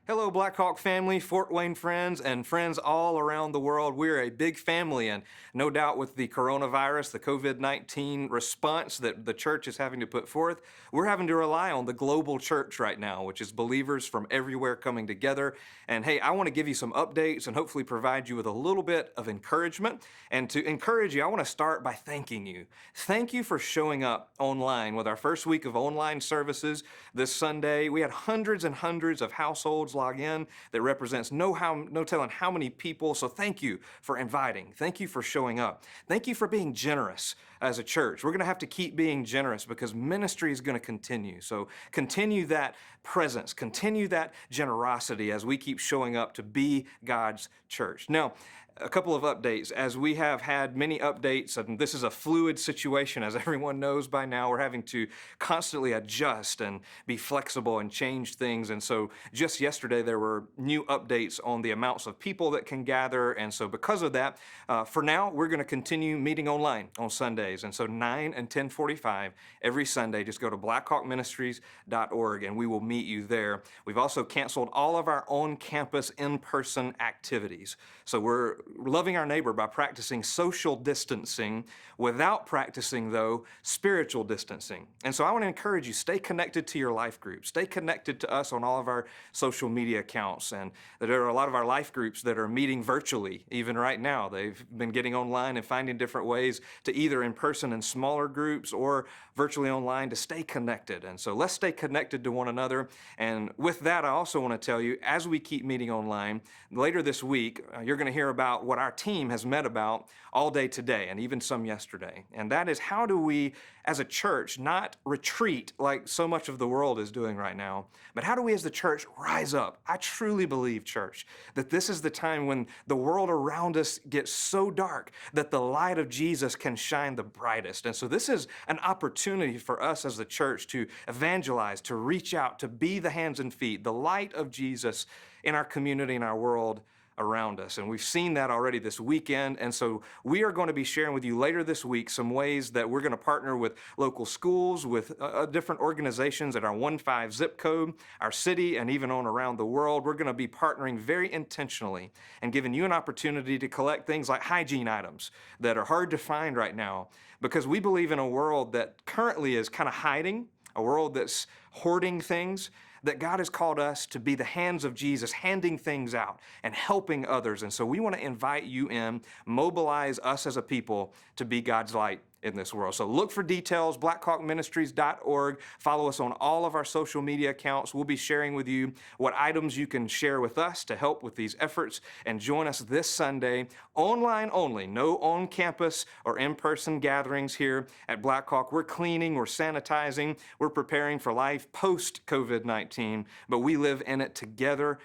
Hello, Blackhawk family, Fort Wayne friends, and friends all around the world. We're a big family, and no doubt with the coronavirus, the COVID 19 response that the church is having to put forth, we're having to rely on the global church right now, which is believers from everywhere coming together. And hey, I want to give you some updates and hopefully provide you with a little bit of encouragement. And to encourage you, I want to start by thanking you. Thank you for showing up online with our first week of online services this Sunday. We had hundreds and hundreds of households log in. That represents no telling how many people. So thank you for inviting. Thank you for showing up. Thank you for being generous as a church. We're going to have to keep being generous because ministry is going to continue. So continue that presence, continue that generosity as we keep showing up to be God's church. Now, a couple of updates. As we have had many updates, and this is a fluid situation, as everyone knows by now, we're having to constantly adjust and be flexible and change things. And so just yesterday, there were new updates on the amounts of people that can gather. And so because of that, for now, we're going to continue meeting online on Sundays. And so 9 and 10:45 every Sunday, just go to blackhawkministries.org and we will meet you there. We've also canceled all of our on-campus in-person activities. So we're loving our neighbor by practicing social distancing without practicing, though, spiritual distancing. And so I want to encourage you, stay connected to your life group. Stay connected to us on all of our social media accounts. And there are a lot of our life groups that are meeting virtually, even right now. They've been getting online and finding different ways to either in person in smaller groups or virtually online to stay connected. And so let's stay connected to one another. And with that, I also want to tell you, as we keep meeting online, later this week, you're going to hear about what our team has met about all day today and even some yesterday. And that is, how do we, as a church, not retreat like so much of the world is doing right now, but how do we as the church rise up? I truly believe, church, that this is the time when the world around us gets so dark that the light of Jesus can shine the brightest. And so this is an opportunity for us as the church to evangelize, to reach out, to be the hands and feet, the light of Jesus in our community, in our world around us. And we've seen that already this weekend. And so we are going to be sharing with you later this week some ways that we're going to partner with local schools, with different organizations at our 1-5 zip code, our city, and even on around the world. We're going to be partnering very intentionally and giving you an opportunity to collect things like hygiene items that are hard to find right now, because we believe in a world that currently is kind of hiding, a world that's hoarding things, that God has called us to be the hands of Jesus, handing things out and helping others. And so we want to invite you in, mobilize us as a people to be God's light in this world. So look for details, blackhawkministries.org. Follow us on all of our social media accounts. We'll be sharing with you what items you can share with us to help with these efforts. And join us this Sunday, online only, no on-campus or in-person gatherings here at Blackhawk. We're cleaning, we're sanitizing, we're preparing for life post-COVID-19, but we live in it together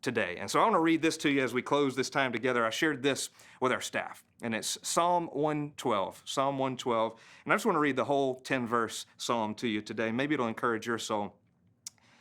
today. And so I want to read this to you as we close this time together. I shared this with our staff, and it's Psalm 112. Psalm 112. And I just want to read the whole 10-verse psalm to you today. Maybe it'll encourage your soul.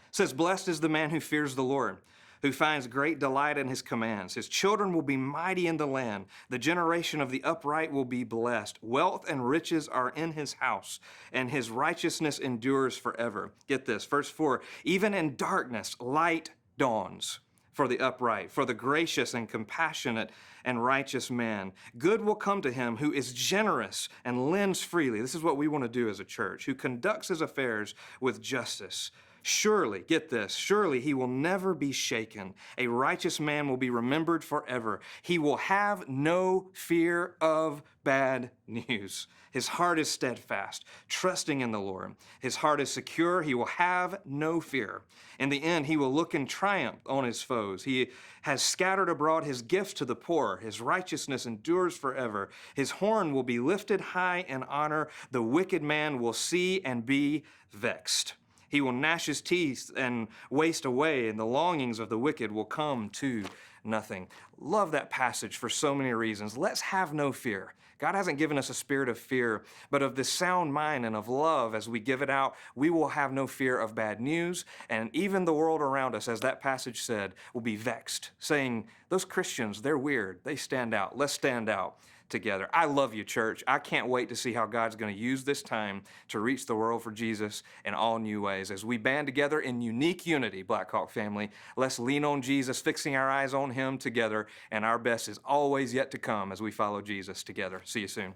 It says, "Blessed is the man who fears the Lord, who finds great delight in his commands. His children will be mighty in the land. The generation of the upright will be blessed. Wealth and riches are in his house, and his righteousness endures forever." Get this, verse 4, "Even in darkness, light dawns for the upright, for the gracious and compassionate and righteous man. Good will come to him who is generous and lends freely." This is what we want to do as a church, "who conducts his affairs with justice. Surely," get this, "surely he will never be shaken. A righteous man will be remembered forever. He will have no fear of bad news. His heart is steadfast, trusting in the Lord. His heart is secure. He will have no fear. In the end, he will look in triumph on his foes. He has scattered abroad his gifts to the poor. His righteousness endures forever. His horn will be lifted high in honor. The wicked man will see and be vexed. He will gnash his teeth and waste away, and the longings of the wicked will come to nothing." Love that passage for so many reasons. Let's have no fear. God hasn't given us a spirit of fear, but of this sound mind and of love. As we give it out, we will have no fear of bad news, and even the world around us, as that passage said, will be vexed, saying, "Those Christians, they're weird. They stand out. Let's stand out." together. I love you, church. I can't wait to see how God's going to use this time to reach the world for Jesus in all new ways. As we band together in unique unity, Black Hawk family, let's lean on Jesus, fixing our eyes on Him together, and our best is always yet to come as we follow Jesus together. See you soon.